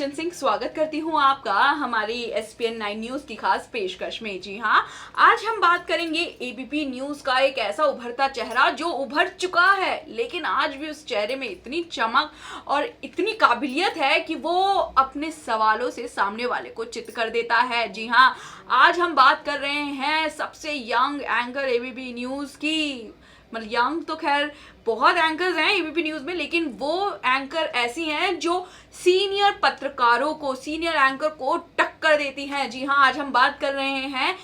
कंचन सिंह स्वागत करती हूँ आपका हमारी SPN 9 न्यूज़ की खास पेशकश में। जी हाँ, आज हम बात करेंगे ABP न्यूज़ का एक ऐसा उभरता चेहरा जो उभर चुका है, लेकिन आज भी उस चेहरे में इतनी चमक और इतनी काबिलियत है कि वो अपने सवालों से सामने वाले को चित कर देता है। जी हाँ, आज हम बात कर रहे हैं सबसे यंग एंकर ABP न्यूज़ की। मतलब यंग तो खैर बहुत एंकर्स हैं एबीपी न्यूज़ में, लेकिन वो एंकर ऐसी हैं जो सीनियर पत्रकारों को, सीनियर एंकर को टक्कर देती हैं। जी हाँ, आज हम बात कर रहे हैं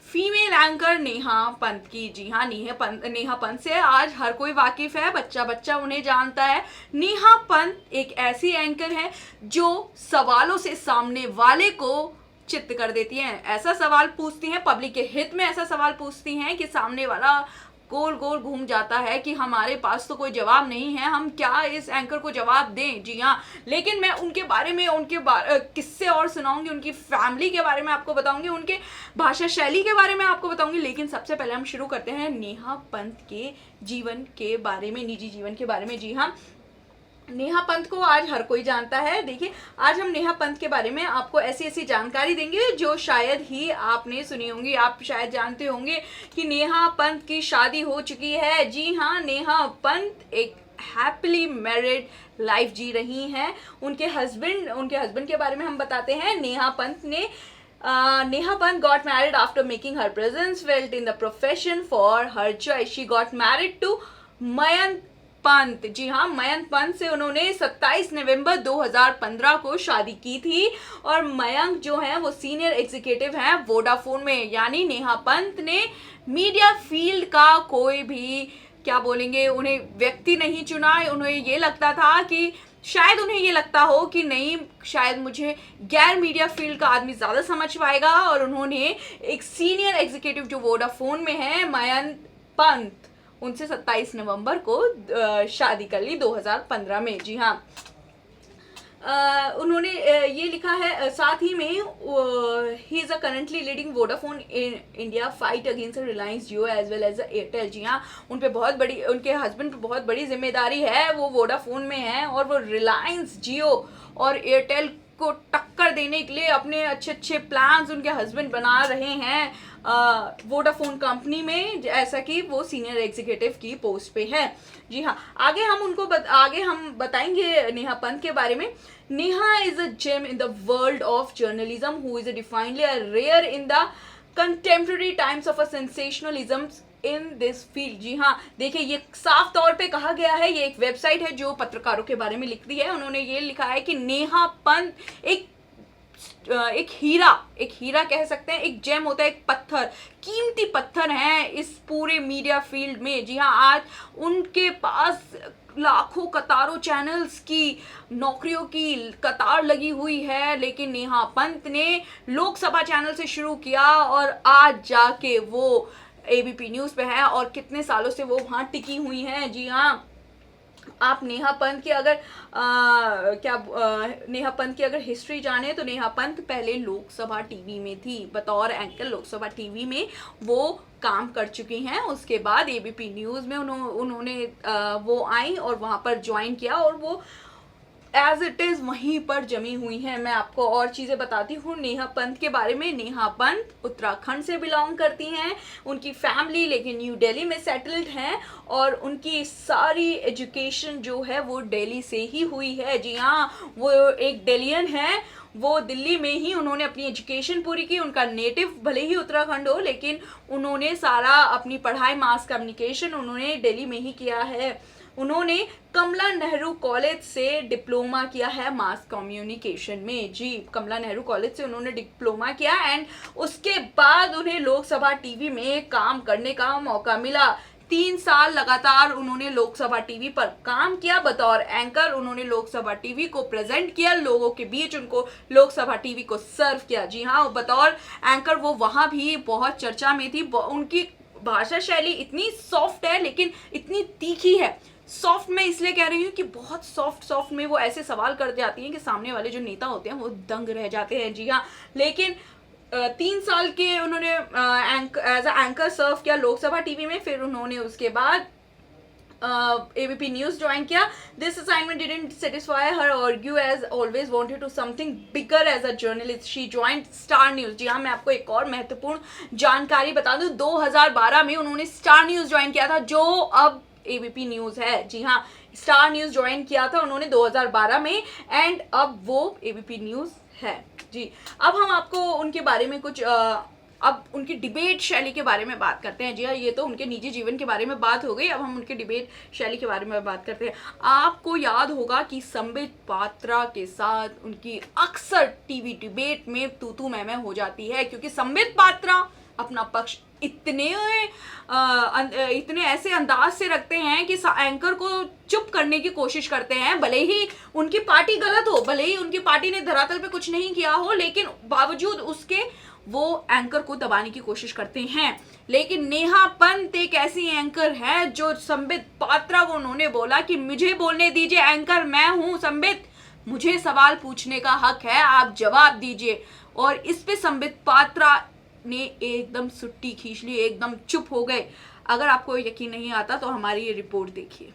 फीमेल एंकर नेहा पंत की। जी हाँ, नेहा पंत से आज हर कोई वाकिफ है, बच्चा बच्चा उन्हें जानता है। नेहा पंत एक ऐसी एंकर है जो सवालों से सामने वाले को चित्त कर देती हैं। ऐसा सवाल पूछती हैं, पब्लिक के हित में ऐसा सवाल पूछती हैं कि सामने वाला गोल गोल घूम जाता है कि हमारे पास तो कोई जवाब नहीं है, हम क्या इस एंकर को जवाब दें। जी हाँ, लेकिन मैं उनके बारे में किस्से और सुनाऊंगी, उनकी फैमिली के बारे में आपको बताऊंगी, उनके भाषा शैली के बारे में आपको बताऊंगी। लेकिन सबसे पहले हम शुरू करते हैं नेहा पंत के जीवन के बारे में, निजी जीवन के बारे में। जी हाँ, नेहा पंत को आज हर कोई जानता है। देखिए, आज हम नेहा पंत के बारे में आपको ऐसी ऐसी जानकारी देंगे जो शायद ही आपने सुनी होंगी। आप शायद जानते होंगे कि नेहा पंत की शादी हो चुकी है। जी हाँ, नेहा पंत एक हैप्पीली मैरिड लाइफ जी रही हैं। उनके हस्बैंड के बारे में हम बताते हैं। Neha Pant got married after making her presence felt in the profession for her choice. She got married to Mayank Pant. जी हाँ, मयंक पंत से उन्होंने 27 नवंबर 2015 को शादी की थी। और मयंक जो हैं वो सीनियर एग्जीक्यूटिव हैं वोडाफोन में। यानी नेहा पंत ने मीडिया फील्ड का कोई भी, क्या बोलेंगे, उन्हें व्यक्ति नहीं चुना। उन्हें ये लगता था कि शायद उन्हें ये लगता हो कि नहीं, शायद मुझे गैर मीडिया फील्ड का आदमी ज़्यादा समझ पाएगा। और उन्होंने एक सीनियर एग्जीक्यूटिव जो वोडाफोन में है, मयंक पंत, उनसे 27 नवंबर को शादी कर ली 2015 में। जी हाँ, उन्होंने ये लिखा है साथ ही में ही is a currently leading Vodafone in India fight against Reliance Jio as well as Airtel. जी हाँ, उन पे बहुत बड़ी, उनके हस्बैंड पे बहुत बड़ी जिम्मेदारी है। वो वोडाफोन में हैं और वो रिलायंस जियो और एयरटेल को टक्कर देने के लिए अपने अच्छे अच्छे प्लान्स उनके हस्बैंड बना रहे हैं वोडाफोन कंपनी में, ऐसा कि वो सीनियर एग्जीक्यूटिव की पोस्ट पे है। जी हाँ, आगे हम बताएंगे नेहा पंत के बारे में। Neha is a gem in the world of journalism who is definitely a rare in the contemporary times of a sensationalism in this field. जी हाँ, देखिए, ये साफ तौर पे कहा गया है। ये एक वेबसाइट है जो पत्रकारों के बारे में लिखती है। उन्होंने ये लिखा है कि नेहा पंत एक हीरा कह सकते हैं, एक जेम होता है, एक पत्थर, कीमती पत्थर है इस पूरे मीडिया फील्ड में। जी हाँ, आज उनके पास लाखों कतारों चैनल्स की नौकरियों की कतार लगी हुई है, लेकिन नेहा पंत ने लोकसभा चैनल से शुरू किया और आज जाके वो ABP न्यूज़ पे है और कितने सालों से वो वहाँ टिकी हुई हैं। जी हाँ, आप नेहा पंत की अगर हिस्ट्री जाने तो नेहा पंत पहले लोकसभा टीवी में थी, बतौर एंकर लोकसभा टीवी में वो काम कर चुकी हैं। उसके बाद ABP न्यूज़ में उन्होंने वो आई और वहाँ पर ज्वाइन किया और वो एज इट इज़ वहीं पर जमी हुई हैं। मैं आपको और चीज़ें बताती हूँ नेहा पंत के बारे में। नेहा पंत उत्तराखंड से बिलोंग करती हैं। उनकी फैमिली लेकिन न्यू दिल्ली में सेटल्ड हैं और उनकी सारी एजुकेशन जो है वो दिल्ली से ही हुई है। जी हाँ, वो एक दिल्लियन है। वो दिल्ली में ही उन्होंने अपनी एजुकेशन पूरी की। उनका नेटिव भले ही उत्तराखंड हो, लेकिन उन्होंने सारा अपनी पढ़ाई मास कम्युनिकेशन उन्होंने दिल्ली में ही किया है। उन्होंने कमला नेहरू कॉलेज से डिप्लोमा किया है मास कम्युनिकेशन में। जी, कमला नेहरू कॉलेज से उन्होंने डिप्लोमा किया एंड उसके बाद उन्हें लोकसभा टीवी में काम करने का मौका मिला। 3 साल लगातार उन्होंने लोकसभा टीवी पर काम किया बतौर एंकर। उन्होंने लोकसभा टीवी को प्रेजेंट किया, लोगों के बीच उनको लोकसभा टीवी को सर्व किया। जी हाँ, बतौर एंकर वो वहाँ भी बहुत चर्चा में थी। उनकी भाषा शैली इतनी सॉफ्ट है लेकिन इतनी तीखी है। सॉफ्ट मैं इसलिए कह रही हूँ कि बहुत सॉफ्ट में वो ऐसे सवाल कर जाती हैं कि सामने वाले जो नेता होते हैं वो दंग रह जाते हैं। जी हाँ, लेकिन 3 साल के उन्होंने एज अ एंकर सर्व किया लोकसभा टीवी में। फिर उन्होंने उसके बाद एबीपी न्यूज ज्वाइन किया। This assignment didn't satisfy her argue as always wanted to something bigger as a journalist she joined Star News. जी हाँ, मैं आपको एक और महत्वपूर्ण जानकारी बता दूं, 2012 में उन्होंने स्टार न्यूज ज्वाइन किया था, जो अब एबीपी न्यूज है। जी हाँ, स्टार न्यूज ज्वाइन किया था उन्होंने 2012 में एंड अब वो एबीपी न्यूज है। जी, अब हम आपको उनके बारे में कुछ अब उनकी डिबेट शैली के बारे में बात करते हैं। जी हाँ, ये तो उनके निजी जीवन के बारे में बात हो गई, अब हम उनके डिबेट शैली के बारे में बात करते हैं। आपको याद होगा कि संबित पात्रा के साथ उनकी अक्सर टीवी डिबेट में तू मैं हो जाती है, क्योंकि संबित पात्रा अपना पक्ष इतने ऐसे अंदाज से रखते हैं कि एंकर को चुप करने की कोशिश करते हैं। भले ही उनकी पार्टी गलत हो, भले ही उनकी पार्टी ने धरातल पे कुछ नहीं किया हो, लेकिन बावजूद उसके वो एंकर को दबाने की कोशिश करते हैं। लेकिन नेहा पंत एक ऐसी एंकर है जो संबित पात्रा को उन्होंने बोला कि मुझे बोलने दीजिए, एंकर मैं हूं संबित, मुझे सवाल पूछने का हक है, आप जवाब दीजिए। और इस पे संबित पात्रा ने एकदम सुट्टी खींच ली, एकदम चुप हो गए। अगर आपको यकीन नहीं आता तो हमारी ये रिपोर्ट देखिए।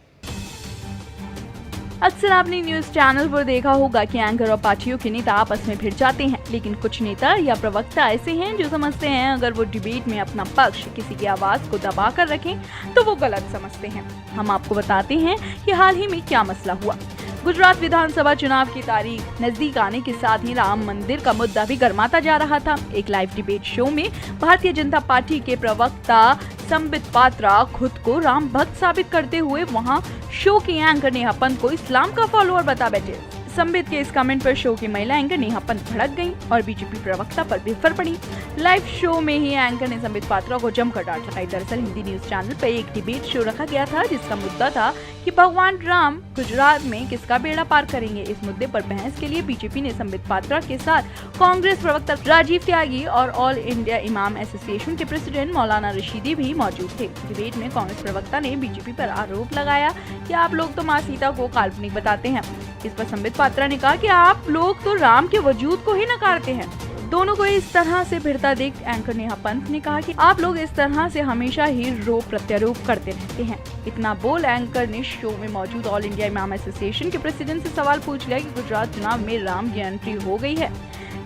अक्सर आपने न्यूज चैनल पर देखा होगा कि एंकर और पार्टियों के नेता आपस में भिड़ जाते हैं, लेकिन कुछ नेता या प्रवक्ता ऐसे हैं जो समझते हैं अगर वो डिबेट में अपना पक्ष किसी की आवाज को दबा कर रखें तो वो गलत समझते हैं। हम आपको बताते हैं कि हाल ही में क्या मसला हुआ। गुजरात विधानसभा चुनाव की तारीख नजदीक आने के साथ ही राम मंदिर का मुद्दा भी गर्माता जा रहा था। एक लाइव डिबेट शो में भारतीय जनता पार्टी के प्रवक्ता संबित पात्रा खुद को राम भक्त साबित करते हुए वहां शो की एंकर नेहा पंत को इस्लाम का फॉलोअर बता बैठे। संबित के इस कमेंट पर शो की महिला एंकर नेहा पंत भड़क गईं और बीजेपी प्रवक्ता पर बिफर पड़ी। लाइव शो में ही एंकर ने संबित पात्रा को जमकर डांट लगाई। दरअसल हिंदी न्यूज चैनल पर एक डिबेट शो रखा गया था जिसका मुद्दा था कि भगवान राम गुजरात में किसका बेड़ा पार करेंगे। इस मुद्दे पर बहस के लिए बीजेपी ने संबित पात्रा के साथ कांग्रेस प्रवक्ता राजीव त्यागी और ऑल इंडिया इमाम एसोसिएशन के प्रेसिडेंट मौलाना रशीदी भी मौजूद थे। डिबेट में कांग्रेस प्रवक्ता ने बीजेपी पर आरोप लगाया कि आप लोग तो मां सीता को काल्पनिक बताते हैं। इस पर संबित पात्रा ने कहा कि आप लोग तो राम के वजूद को ही नकारते हैं। दोनों को इस तरह से भिड़ता देख एंकर नेहा पंत ने कहा कि आप लोग इस तरह से हमेशा ही रोप प्रत्यारोप करते रहते हैं। इतना बोल एंकर ने शो में मौजूद ऑल इंडिया इमाम एसोसिएशन के प्रेसिडेंट से सवाल पूछ लिया कि गुजरात चुनाव में राम की एंट्री हो गई है,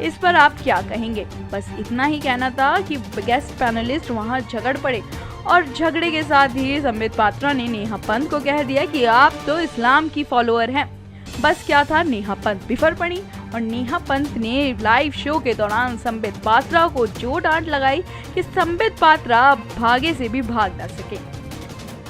इस पर आप क्या कहेंगे। बस इतना ही कहना था कि गेस्ट पैनलिस्ट वहां झगड़ पड़े और झगड़े के साथ ही संबित पात्रा ने नेहा पंत को कह दिया कि आप तो इस्लाम की फॉलोअर हैं। बस क्या था, नेहा पंत बिफर पड़ी और नेहा पंत ने लाइव शो के दौरान संबित पात्रा को जो डांट लगाई कि संबित पात्रा भागे से भी भाग न सके।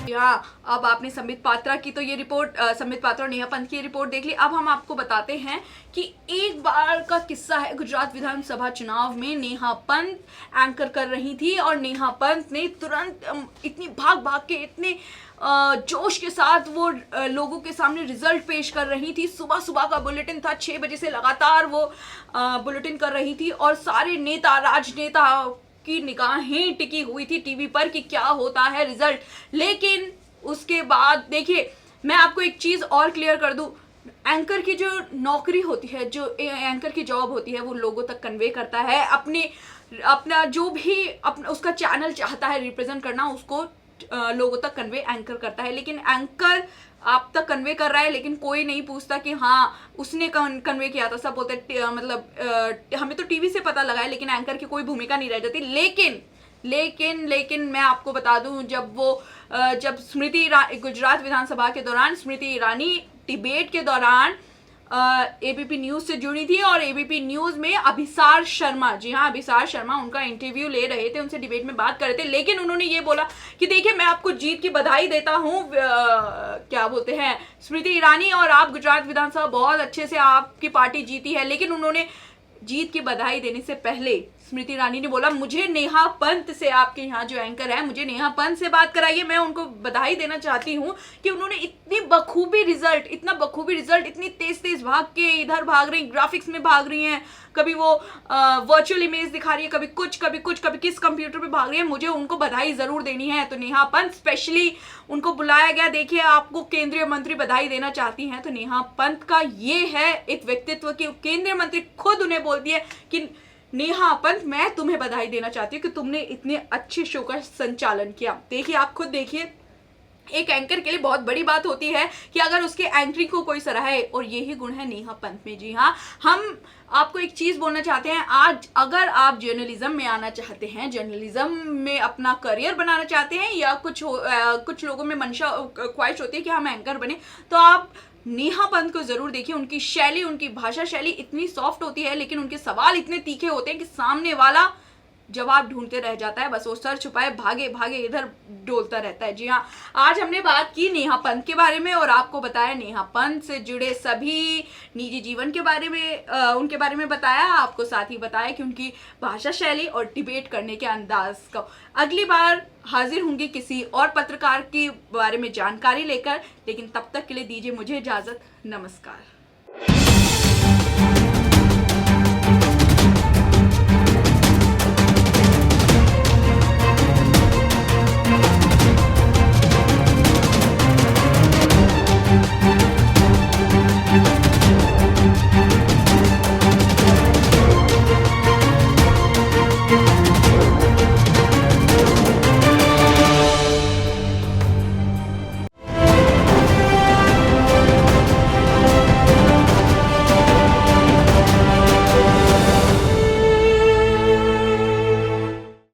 अब आपने संबित पात्रा की तो ये रिपोर्ट, संबित पात्रा और नेहा पंत की रिपोर्ट देख ली। अब हम आपको बताते हैं कि एक बार का किस्सा है। गुजरात विधानसभा चुनाव में नेहा पंत एंकर कर रही थी और नेहा पंत ने तुरंत इतनी भाग के इतने जोश के साथ वो लोगों के सामने रिजल्ट पेश कर रही थी। सुबह का बुलेटिन था, 6 बजे से लगातार वो बुलेटिन कर रही थी और सारे नेता, राजनेता की निगाहें टिकी हुई थी टीवी पर कि क्या होता है रिजल्ट। लेकिन उसके बाद देखिए, मैं आपको एक चीज और क्लियर कर दूं, एंकर की जो नौकरी होती है, जो एंकर की जॉब होती है, वो लोगों तक कन्वे करता है अपना जो भी उसका चैनल चाहता है रिप्रेजेंट करना, उसको लोगों तक कन्वे एंकर करता है। लेकिन एंकर आप तक कन्वे कर रहा है, लेकिन कोई नहीं पूछता कि हाँ उसने कन्वे किया था। सब बोलते मतलब हमें तो टीवी से पता लगा है, लेकिन एंकर की कोई भूमिका नहीं रह जाती। लेकिन मैं आपको बता दूं, जब गुजरात विधानसभा के दौरान स्मृति ईरानी डिबेट के दौरान एबीपी न्यूज से जुड़ी थी और एबीपी न्यूज में अभिसार शर्मा, जी हाँ अभिसार शर्मा उनका इंटरव्यू ले रहे थे, उनसे डिबेट में बात कर रहे थे। लेकिन उन्होंने ये बोला कि देखिए मैं आपको जीत की बधाई देता हूँ, क्या बोलते हैं, स्मृति ईरानी, और आप गुजरात विधानसभा बहुत अच्छे से आपकी पार्टी जीती है। लेकिन उन्होंने जीत की बधाई देने से पहले स्मृति ईरानी ने बोला मुझे नेहा पंत से, आपके यहाँ जो एंकर है, मुझे नेहा पंत से बात कराइए, मैं उनको बधाई देना चाहती हूँ कि उन्होंने इतनी बखूबी रिजल्ट, इतनी तेज भाग के इधर भाग रही, ग्राफिक्स में भाग रही हैं, कभी वो वर्चुअल इमेज दिखा रही है, कभी किस कंप्यूटर पे भाग रही है, मुझे उनको बधाई जरूर देनी है। तो नेहा पंत स्पेशली उनको बुलाया गया, देखिए आपको केंद्रीय मंत्री बधाई देना चाहती हैं। तो नेहा पंत का ये है एक व्यक्तित्व कि केंद्रीय मंत्री खुद उन्हें बोलती है कि नेहा पंत मैं तुम्हें बधाई देना चाहती हूँ कि तुमने इतने अच्छे शो का संचालन किया। देखिए आप खुद देखिए एक एंकर के लिए बहुत बड़ी बात होती है कि अगर उसके एंकरिंग को कोई सराहे, और यही गुण है नेहा पंत में। जी हाँ, हम आपको एक चीज़ बोलना चाहते हैं, आज अगर आप जर्नलिज्म में आना चाहते हैं, जर्नलिज्म में अपना करियर बनाना चाहते हैं, या कुछ लोगों में मंशा ख्वाहिश होती है कि हम एंकर बने, तो आप नेहा पंत को ज़रूर देखिए। उनकी शैली, उनकी भाषा शैली इतनी सॉफ्ट होती है, लेकिन उनके सवाल इतने तीखे होते हैं कि सामने वाला जवाब ढूंढते रह जाता है, बस वो सर छुपाए भागे भागे इधर डोलता रहता है। जी हाँ, आज हमने बात की नेहा पंत के बारे में, और आपको बताया नेहा पंत से जुड़े सभी निजी जीवन के बारे में, उनके बारे में बताया आपको, साथ ही बताया कि उनकी भाषा शैली और डिबेट करने के अंदाज को। अगली बार हाजिर होंगी किसी और पत्रकार के बारे में जानकारी लेकर, लेकिन तब तक के लिए दीजिए मुझे इजाज़त। नमस्कार।